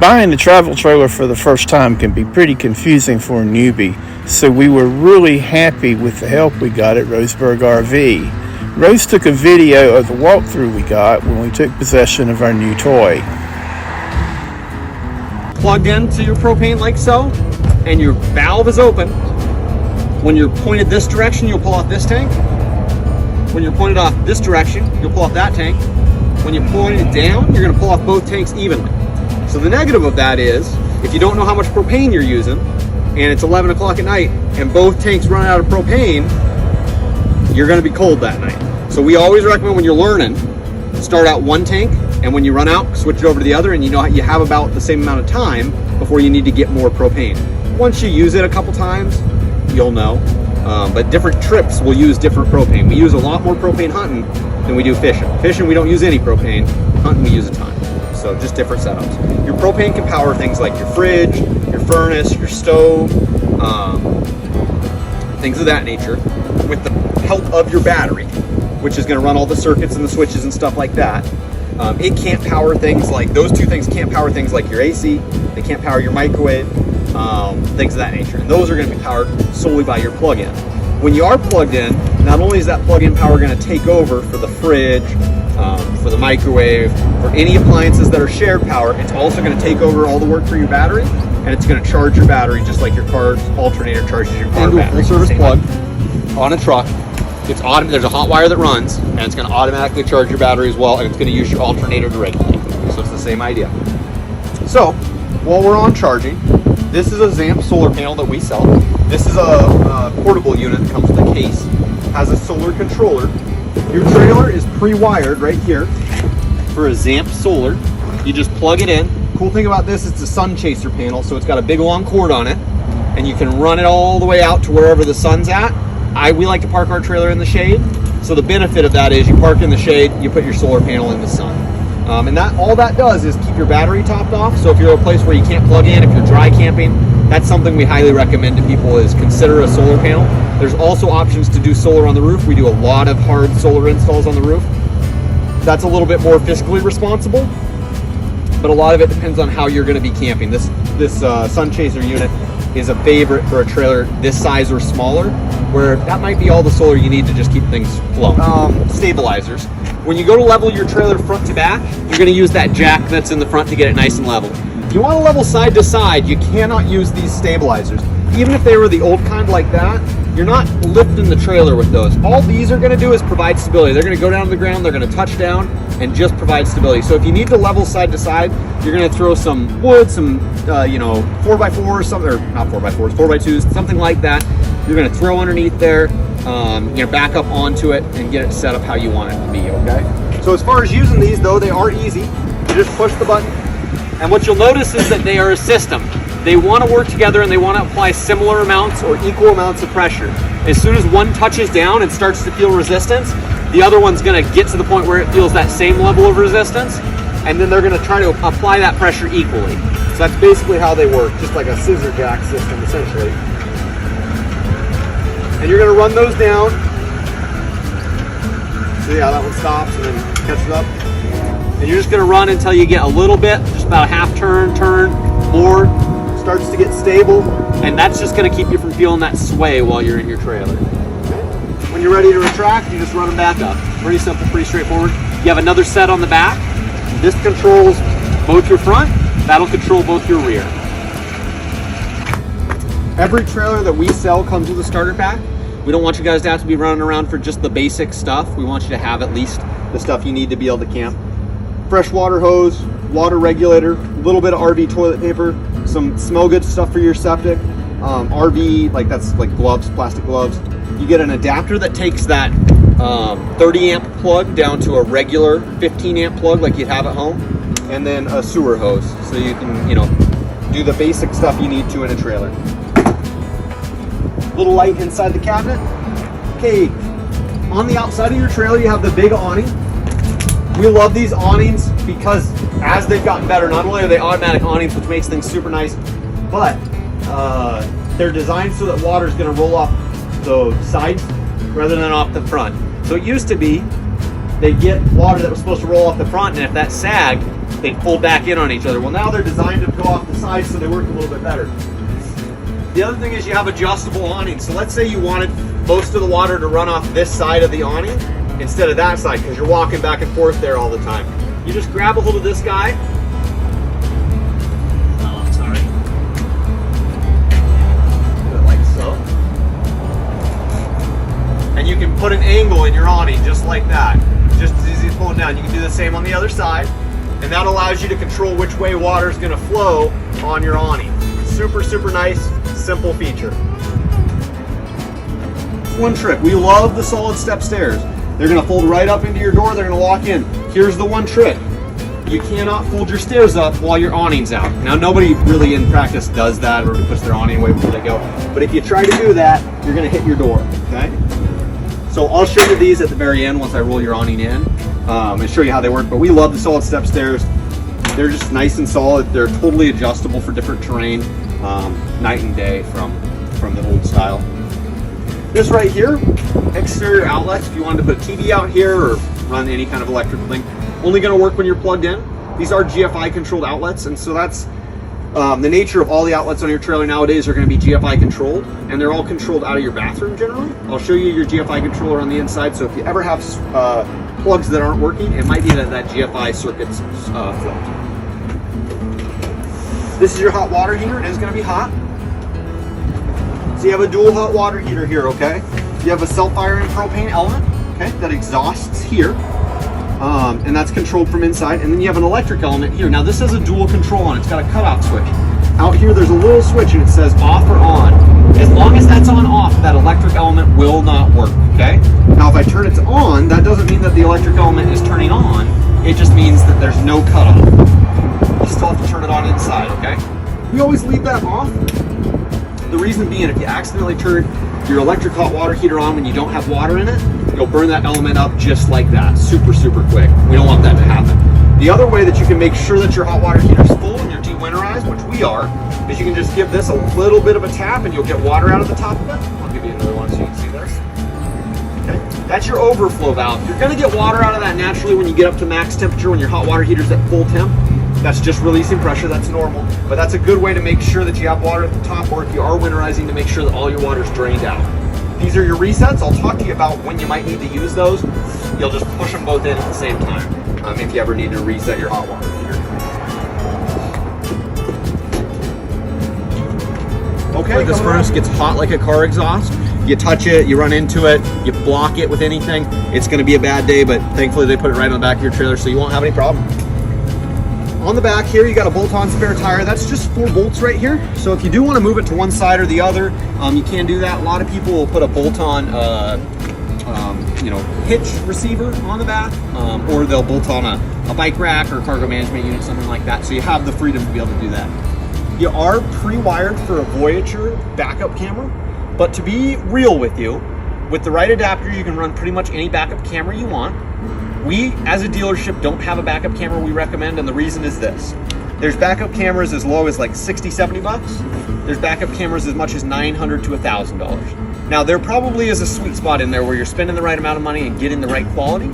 Buying a travel trailer for the first time can be pretty confusing for a newbie, so we were really happy with the help we got at Roseburg RV. Rose took a video of the walkthrough we got when we took possession of our new toy. Plugged into your propane like so, and your valve is open. When you're pointed this direction, you'll pull off this tank. When you're pointed off this direction, you'll pull off that tank. When you point it down, you're gonna pull off both tanks evenly. So the negative of that is, if you don't know how much propane you're using, and it's 11 o'clock at night, and both tanks run out of propane, you're gonna be cold that night. So we always recommend when you're learning, start out one tank, and when you run out, switch it over to the other, and you know you have about the same amount of time before you need to get more propane. Once you use it a couple times, you'll know. But different trips will use different propane. We use a lot more propane hunting than we do fishing. Fishing, we don't use any propane. Hunting, we use a ton. So just different setups. Your propane can power things like your fridge, your furnace, your stove, things of that nature, with the help of your battery, which is gonna run all the circuits and the switches and stuff like that. It can't power things like, those two things can't power things like your AC, they can't power your microwave, things of that nature. And those are gonna be powered solely by your plug-in. When you are plugged in, not only is that plug-in power gonna take over for the fridge, for the microwave, for any appliances that are shared power, it's also gonna take over all the work for your battery, and it's gonna charge your battery just like your car's alternator charges your car battery. Full service plug on a truck. There's a hot wire that runs, and it's gonna automatically charge your battery as well, and it's gonna use your alternator to regulate. So it's the same idea. So, while we're on charging, this is a Zamp solar panel that we sell. This is a portable unit that comes with a case, has a solar controller. Your trailer is pre-wired right here for a Zamp solar. You just plug it in. Cool thing about this, it's a sun chaser panel, so it's got a big long cord on it, and you can run it all the way out to wherever the sun's at. We like to park our trailer in the shade, so the benefit of that is you park in the shade, you put your solar panel in the sun. And all that does is keep your battery topped off, so if you're at a place where you can't plug in, if you're dry camping, that's something we highly recommend to people, is consider a solar panel. There's also options to do solar on the roof. We do a lot of hard solar installs on the roof. That's a little bit more fiscally responsible, but a lot of it depends on how you're gonna be camping. This sun chaser unit is a favorite for a trailer this size or smaller, where that might be all the solar you need to just keep things flowing. Stabilizers. When you go to level your trailer front to back, you're gonna use that jack that's in the front to get it nice and level. If you wanna level side to side, you cannot use these stabilizers. Even if they were the old kind like that, you're not lifting the trailer with those. All these are gonna do is provide stability. They're gonna go down to the ground, they're gonna touch down, and just provide stability. So if you need to level side to side, you're gonna throw some wood, some 4x4s, something, or not 4x4s, 4x2s, something like that. You're gonna throw underneath there, you're gonna back up onto it and get it set up how you want it to be, okay? So as far as using these though, they are easy. You just push the button, and what you'll notice is that they are a system. They want to work together and they want to apply similar amounts or equal amounts of pressure. As soon as one touches down and starts to feel resistance, the other one's going to get to the point where it feels that same level of resistance, and then they're going to try to apply that pressure equally. So that's basically how they work, just like a scissor jack system essentially. And you're going to run those down. See how that one stops and then catches up? And you're just going to run until you get a little bit, just about a half turn, more, starts to get stable, and that's just going to keep you from feeling that sway while you're in your trailer. When you're ready to retract, you just run them back up. Pretty simple, pretty straightforward. You have another set on the back. This controls both your front, that'll control both your rear. Every trailer that we sell comes with a starter pack. We don't want you guys to have to be running around for just the basic stuff. We want you to have at least the stuff you need to be able to camp. Fresh water hose, water regulator, a little bit of RV toilet paper, some smell good stuff for your septic, RV, like that's like gloves, plastic gloves. You get an adapter that takes that 30 amp plug down to a regular 15 amp plug like you'd have at home, and then a sewer hose so you can, do the basic stuff you need to in a trailer. Little light inside the cabinet. Okay, on the outside of your trailer you have the big awning. We love these awnings because as they've gotten better, not only are they automatic awnings, which makes things super nice, but they're designed so that water is going to roll off the sides rather than off the front. So it used to be they'd get water that was supposed to roll off the front, and if that sagged, they fold back in on each other. Well, now they're designed to go off the side so they work a little bit better. The other thing is you have adjustable awning. So let's say you wanted most of the water to run off this side of the awning instead of that side because you're walking back and forth there all the time. You just grab a hold of this guy. Oh, sorry. Do it like so. And you can put an angle in your awning just like that. Just as easy as pulling down. You can do the same on the other side. And that allows you to control which way water is going to flow on your awning. Super, super nice, simple feature. One trick, we love the solid step stairs. They're gonna fold right up into your door, they're gonna lock in. Here's the one trick. You cannot fold your stairs up while your awning's out. Now nobody really in practice does that or puts their awning away before they go. But if you try to do that, you're gonna hit your door, okay? So I'll show you these at the very end once I roll your awning in and show you how they work. But we love the solid step stairs. They're just nice and solid. They're totally adjustable for different terrain, night and day from the old style. This right here, exterior outlets. If you wanted to put a TV out here or run any kind of electrical thing, only going to work when you're plugged in. These are GFI controlled outlets, and so that's the nature of all the outlets on your trailer nowadays are going to be GFI controlled, and they're all controlled out of your bathroom generally. I'll show you your GFI controller on the inside, so if you ever have plugs that aren't working, it might be that GFI circuit's flipped. This is your hot water heater. It is going to be hot. So you have a dual hot water heater here, okay? You have a self-firing propane element, okay, that exhausts here. And that's controlled from inside. And then you have an electric element here. Now this has a dual control on it. It's got a cutoff switch. Out here there's a little switch and it says off or on. As long as that's on off, that electric element will not work, okay? Now if I turn it to on, that doesn't mean that the electric element is turning on. It just means that there's no cutoff. You still have to turn it on inside, okay? We always leave that off. The reason being, if you accidentally turn your electric hot water heater on when you don't have water in it, you'll burn that element up just like that, super, super quick. We don't want that to happen. The other way that you can make sure that your hot water heater is full and you're de-winterized, which we are, is you can just give this a little bit of a tap and you'll get water out of the top of it. I'll give you another one so you can see this. Okay, that's your overflow valve. You're gonna get water out of that naturally when you get up to max temperature when your hot water heater's at full temp. That's just releasing pressure, that's normal. But that's a good way to make sure that you have water at the top, or if you are winterizing, to make sure that all your water's drained out. These are your resets. I'll talk to you about when you might need to use those. You'll just push them both in at the same time if you ever need to reset your hot water heater. Okay, this furnace gets hot like a car exhaust. You touch it, you run into it, you block it with anything, it's gonna be a bad day, but thankfully they put it right on the back of your trailer so you won't have any problem. On the back here, you got a bolt-on spare tire. That's just 4 bolts right here. So if you do want to move it to one side or the other, you can do that. A lot of people will put a bolt-on, hitch receiver on the back, or they'll bolt on a bike rack or cargo management unit, something like that. So you have the freedom to be able to do that. You are pre-wired for a Voyager backup camera, but to be real with you, with the right adapter, you can run pretty much any backup camera you want. We, as a dealership, don't have a backup camera we recommend, and the reason is this. There's backup cameras as low as like 60, 70 bucks. There's backup cameras as much as $900 to $1,000. Now, there probably is a sweet spot in there where you're spending the right amount of money and getting the right quality,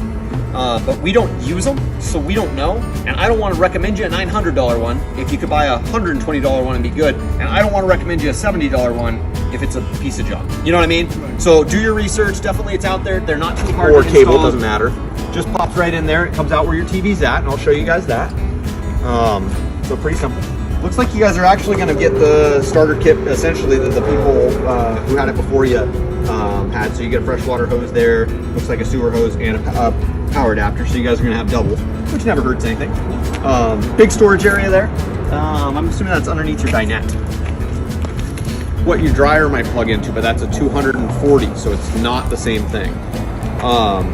but we don't use them, so we don't know. And I don't want to recommend you a $900 one if you could buy a $120 one and be good, and I don't want to recommend you a $70 one if it's a piece of junk. You know what I mean? So do your research. Definitely, it's out there. They're not too hard to install. Or cable, doesn't matter. Just pops right in there. It comes out where your TV's at, and I'll show you guys that. So pretty simple. Looks like you guys are actually going to get the starter kit, essentially, that the people who had it before you had. So you get a freshwater hose there, looks like a sewer hose, and a power adapter. So you guys are going to have double, which never hurts anything. Big storage area there. I'm assuming that's underneath your dinette. What your dryer might plug into, but that's a 240, so it's not the same thing.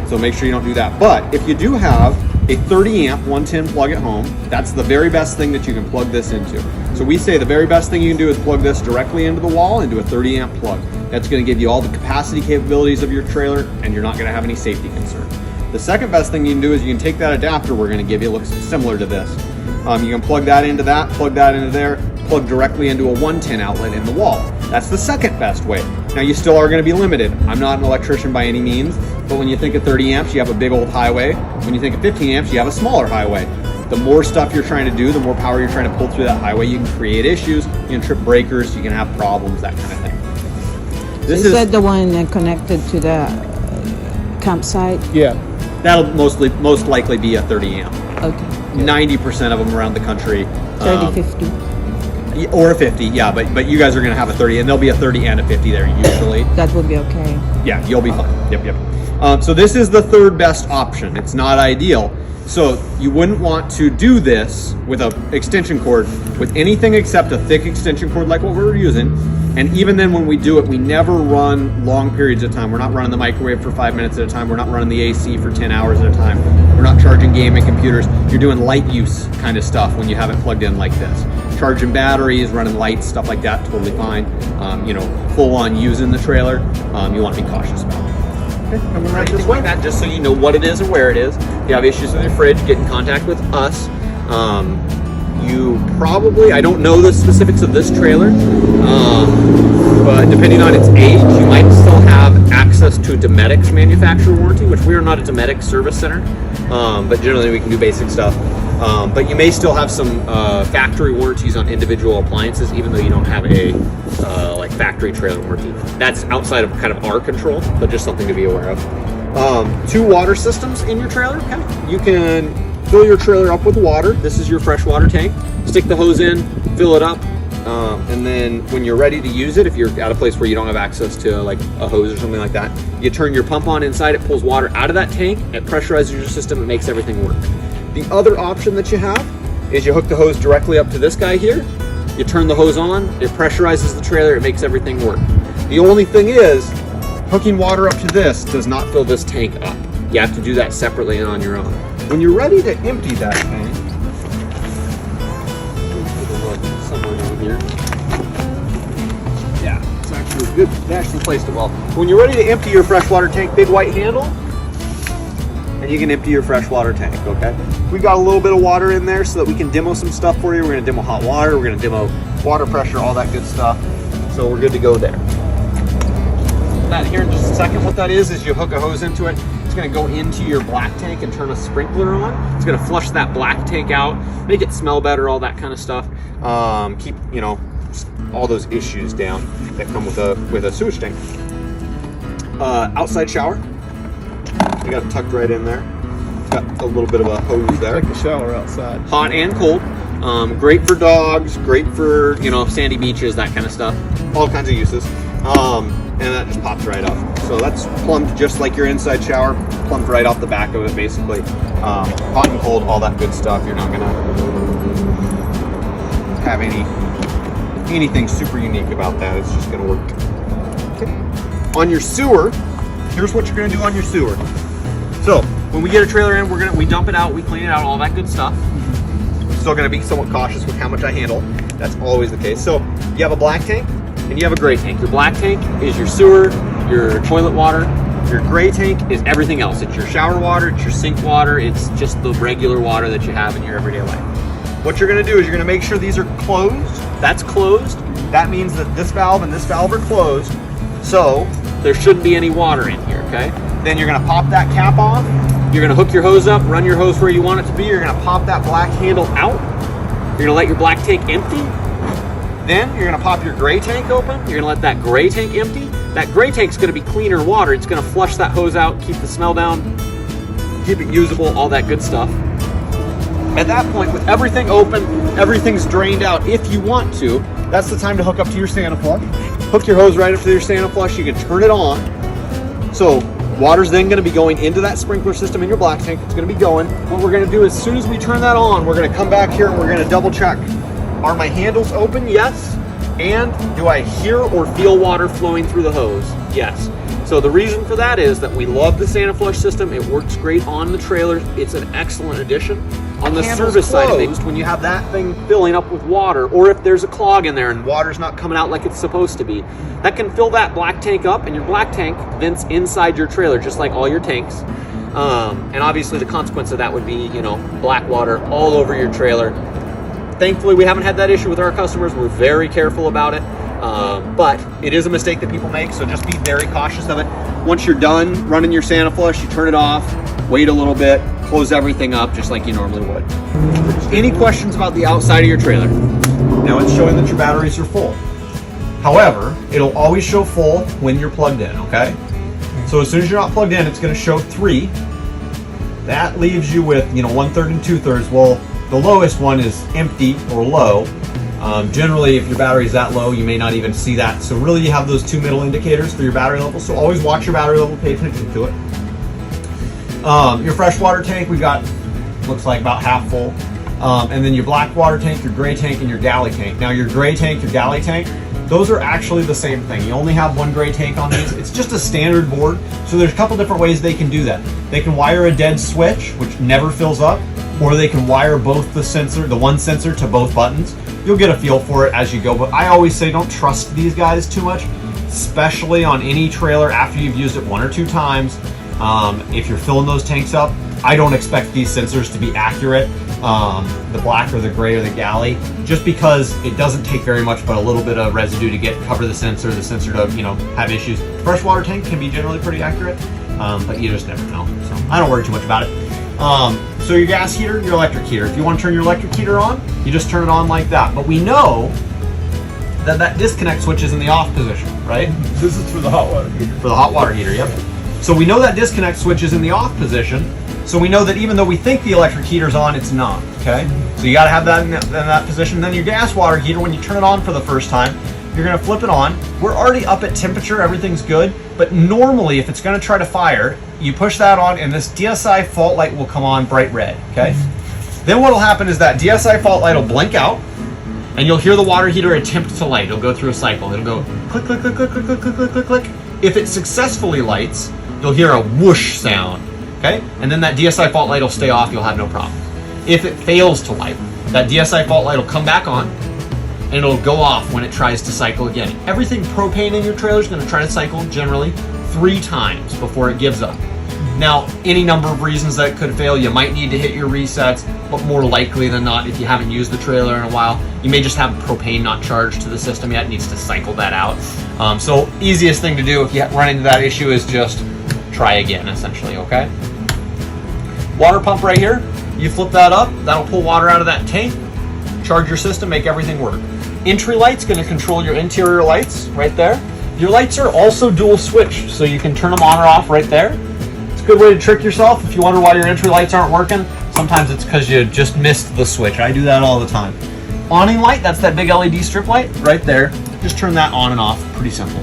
So make sure you don't do that. But if you do have a 30 amp 110 plug at home, that's the very best thing that you can plug this into. So we say the very best thing you can do is plug this directly into the wall into a 30 amp plug. That's going to give you all the capacity capabilities of your trailer, and you're not going to have any safety concern. The second best thing you can do is you can take that adapter we're going to give you. It looks similar to this. You can plug that into that, plug that into there, plug directly into a 110 outlet in the wall. That's the second best way. Now you still are going to be limited. I'm not an electrician by any means, but when you think of 30 amps, you have a big old highway. When you think of 15 amps, you have a smaller highway. The more stuff you're trying to do, the more power you're trying to pull through that highway, you can create issues, you can trip breakers, you can have problems, that kind of thing. Is that the one connected to the campsite? Yeah. That'll most likely be a 30 amp. Okay. 90% of them around the country. 30, 50. Or a 50, yeah, but you guys are going to have a 30, and there'll be a 30 and a 50 there usually. That would be okay. Yeah, you'll be fine. Yep. So this is the third best option. It's not ideal. So you wouldn't want to do this with an extension cord with anything except a thick extension cord like what we're using. And even then when we do it, we never run long periods of time. We're not running the microwave for 5 minutes at a time. We're not running the AC for 10 hours at a time. We're not charging gaming computers. You're doing light use kind of stuff when you have it plugged in like this. Charging batteries, running lights, stuff like that, totally fine. Full on using the trailer, you want to be cautious about it. Okay, coming right this way. That just so you know what it is and where it is. If you have issues with your fridge, get in contact with us. You probably, I don't know the specifics of this trailer, but depending on its age, you might still have access to a Dometic's manufacturer warranty, which we are not a Dometic service center, but generally we can do basic stuff. But you may still have some factory warranties on individual appliances, even though you don't have a like factory trailer warranty. That's outside of kind of our control, but just something to be aware of. 2 water systems in your trailer. Okay. You can fill your trailer up with water. This is your freshwater tank. Stick the hose in, fill it up, and then when you're ready to use it, if you're at a place where you don't have access to like a hose or something like that, you turn your pump on inside, it pulls water out of that tank, it pressurizes your system, it makes everything work. The other option that you have is you hook the hose directly up to this guy here, you turn the hose on, it pressurizes the trailer, it makes everything work. The only thing is, hooking water up to this does not fill this tank up. You have to do that separately and on your own. When you're ready to empty that tank, somewhere over here. Yeah, it's actually good. It's actually placed it well. When you're ready to empty your freshwater tank, big white handle, and you can empty your freshwater tank. Okay. We've got a little bit of water in there so that we can demo some stuff for you. We're going to demo hot water. We're going to demo water pressure, all that good stuff. So we're good to go there. That here in just a second. What that is you hook a hose into it. It's going to go into your black tank and turn a sprinkler on. It's going to flush that black tank out, make it smell better, all that kind of stuff. Keep all those issues down that come with a sewage tank. Outside shower. We got it tucked right in there. It's got a little bit of a hose there. Take a shower outside. Hot and cold. Great for dogs. Great for sandy beaches, that kind of stuff. All kinds of uses. And that just pops right up. So that's plumbed just like your inside shower, plumbed right off the back of it, basically. Hot and cold, all that good stuff. You're not gonna have anything super unique about that. It's just gonna work. Okay. On your sewer, here's what you're gonna do on your sewer. So when we get a trailer in, we dump it out, we clean it out, all that good stuff. I'm still gonna be somewhat cautious with how much I handle. That's always the case. So you have a black tank and you have a gray tank. Your black tank is your sewer, your toilet water. Your gray tank is everything else. It's your shower water, it's your sink water, it's just the regular water that you have in your everyday life. What you're gonna do is you're gonna make sure these are closed. That's closed. That means that this valve and this valve are closed. So there shouldn't be any water in here, okay? Then you're gonna pop that cap off. You're gonna hook your hose up, run your hose where you want it to be. You're gonna pop that black handle out. You're gonna let your black tank empty. Then you're gonna pop your gray tank open. You're gonna let that gray tank empty. That gray tank's gonna be cleaner water. It's gonna flush that hose out, keep the smell down, keep it usable, all that good stuff. At that point, with everything open, everything's drained out. If you want to, that's the time to hook up to your Santa flush. Hook your hose right up to your Santa flush. You can turn it on. So water's then gonna be going into that sprinkler system in your black tank. It's gonna be going. What we're gonna do as soon as we turn that on, we're gonna come back here and we're gonna double check. Are my handles open? Yes. And do I hear or feel water flowing through the hose? Yes. So the reason for that is that we love the Santa Flush system. It works great on the trailers. It's an excellent addition. On the service side of things, when you have that thing filling up with water, or if there's a clog in there and water's not coming out like it's supposed to be, that can fill that black tank up, and your black tank vents inside your trailer, just like all your tanks. And obviously the consequence of that would be, black water all over your trailer. Thankfully, we haven't had that issue with our customers. We're very careful about it. But it is a mistake that people make, so just be very cautious of it. Once you're done running your Santa flush, you turn it off, wait a little bit, close everything up just like you normally would. Any questions about the outside of your trailer? Now it's showing that your batteries are full. However, it'll always show full when you're plugged in, okay? So as soon as you're not plugged in, it's gonna show 3. That leaves you with, 1/3 and 2/3. Well, the lowest one is empty or low. Generally, if your battery is that low, you may not even see that. So really, you have those 2 middle indicators for your battery level. So always watch your battery level, pay attention to it. Your freshwater tank, we got, looks like about half full. And then your black water tank, your gray tank, and your galley tank. Now your gray tank, your galley tank, those are actually the same thing. You only have 1 gray tank on these. It's just a standard board. So there's a couple different ways they can do that. They can wire a dead switch, which never fills up, or they can wire both the one sensor to both buttons. You'll get a feel for it as you go, but I always say don't trust these guys too much, especially on any trailer after you've used it 1 or 2 times. If you're filling those tanks up, I don't expect these sensors to be accurate, the black or the gray or the galley, just because it doesn't take very much but a little bit of residue to cover the sensor to, have issues. Freshwater tank can be generally pretty accurate, but you just never know, so I don't worry too much about it. So your gas heater, your electric heater. If you want to turn your electric heater on, you just turn it on like that. But we know that disconnect switch is in the off position, right? This is for the hot water heater. For the hot water heater, yep. So we know that disconnect switch is in the off position. So we know that even though we think the electric heater's on, it's not, okay? So you gotta have that in that position. Then your gas water heater, when you turn it on for the first time, you're gonna flip it on. We're already up at temperature, everything's good. But normally, if it's gonna try to fire, you push that on and this DSI fault light will come on bright red, okay? Then what'll happen is that DSI fault light will blink out and you'll hear the water heater attempt to light. It'll go through a cycle. It'll go click, click, click, click, click, click, click, click, click, click. If it successfully lights, you'll hear a whoosh sound, okay? And then that DSI fault light will stay off, you'll have no problem. If it fails to light, that DSI fault light will come back on and it'll go off when it tries to cycle again. Everything propane in your trailer is gonna try to cycle generally 3 times before it gives up. Now, any number of reasons that it could fail, you might need to hit your resets, but more likely than not, if you haven't used the trailer in a while, you may just have propane not charged to the system yet, it needs to cycle that out. So easiest thing to do if you run into that issue is just try again, essentially, okay? Water pump right here, you flip that up, that'll pull water out of that tank, charge your system, make everything work. Entry light's gonna control your interior lights right there. Your lights are also dual switch, so you can turn them on or off right there. It's a good way to trick yourself if you wonder why your entry lights aren't working. Sometimes it's because you just missed the switch. I do that all the time. Awning light, that's that big LED strip light right there. Just turn that on and off, pretty simple.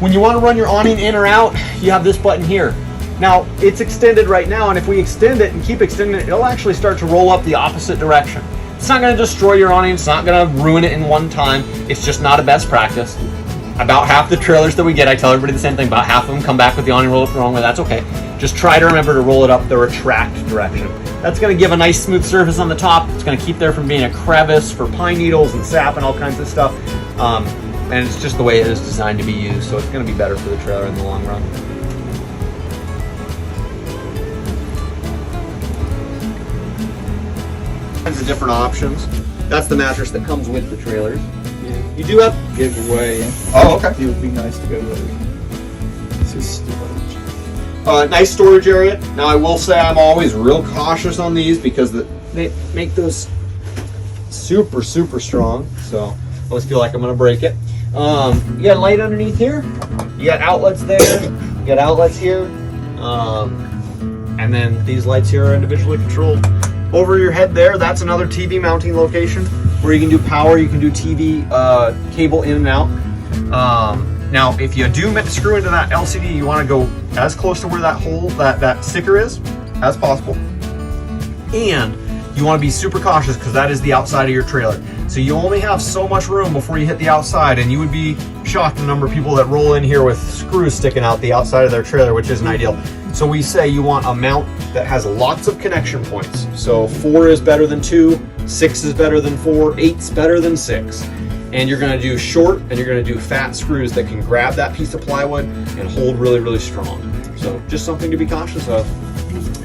When you want to run your awning in or out, you have this button here. Now, it's extended right now, and if we extend it and keep extending it, it'll actually start to roll up the opposite direction. It's not going to destroy your awning, it's not going to ruin it in one time, it's just not a best practice. About half the trailers that we get, I tell everybody the same thing, about half of them come back with the awning roll up the wrong way, that's okay. Just try to remember to roll it up the retract direction. That's going to give a nice smooth surface on the top, it's going to keep there from being a crevice for pine needles and sap and all kinds of stuff. And it's just the way it is designed to be used, so it's going to be better for the trailer in the long run. Kinds of different options. That's the mattress that comes with the trailers. Yeah. You do have Giveaway. Oh, okay. It would be nice to go with. It's just storage. Nice storage area. Now I will say I'm always real cautious on these because they make those super strong. So I always feel like I'm gonna break it. You got light underneath here. You got outlets there. You got outlets here. And then these lights here are individually controlled. Over your head there, that's another TV mounting location where you can do power, you can do TV cable in and out. Now, if you do screw into that LCD, you want to go as close to where that hole, that sticker is, as possible. And you want to be super cautious because that is the outside of your trailer. So you only have so much room before you hit the outside, and you would be shocked at the number of people that roll in here with screws sticking out the outside of their trailer, which isn't ideal. So we say you want a mount that has lots of connection points. So 4 is better than 2, 6 is better than 4, 8's better than 6. And you're gonna do short and you're gonna do fat screws that can grab that piece of plywood and hold really strong. So just something to be cautious of.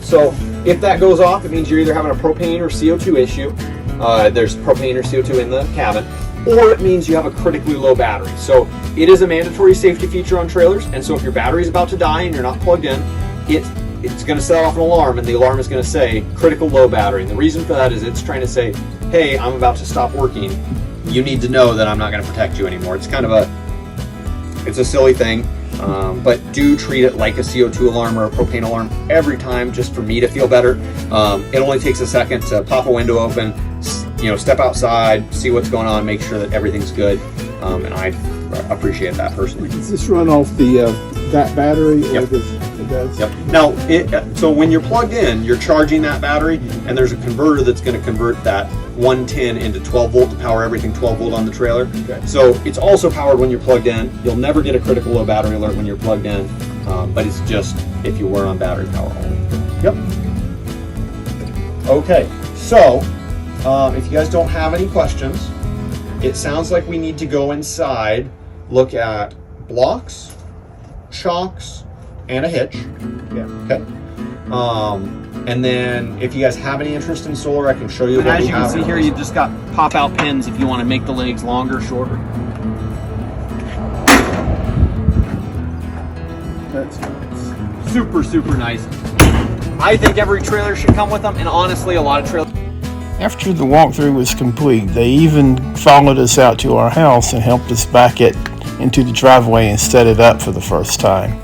So if that goes off, it means you're either having a propane or CO2 issue. There's propane or CO2 in the cabin. or it means you have a critically low battery. So it is a mandatory safety feature on trailers, and so if your battery is about to die and you're not plugged in, it's going to set off an alarm, and the alarm is going to say critical low battery. And the reason for that is it's trying to say, hey, I'm about to stop working. You need to know that I'm not going to protect you anymore. It's kind of it's a silly thing, but do treat it like a CO2 alarm or a propane alarm every time, just for me to feel better. It only takes a second to pop a window open, step outside, see what's going on, make sure that everything's good, and I appreciate that personally. Does this run off that battery? Yep. It does? Yep. Now, so when you're plugged in, you're charging that battery, and there's a converter that's going to convert that 110 into 12 volt to power everything 12 volt on the trailer. Okay. So it's also powered when you're plugged in. You'll never get a critical low battery alert when you're plugged in, but it's just if you were on battery power only. Yep. Okay, so if you guys don't have any questions, it sounds like we need to go inside, look at blocks, chocks, and a hitch. Yeah. Okay. And then if you guys have any interest in solar, I can show you. And what as we you can have. see here, you've just got pop-out pins if you want to make the legs longer, shorter. That's nice. Super, super nice. I think every trailer should come with them, and honestly, a lot of trailers. After the walkthrough was complete, they even followed us out to our house and helped us back it into the driveway and set it up for the first time.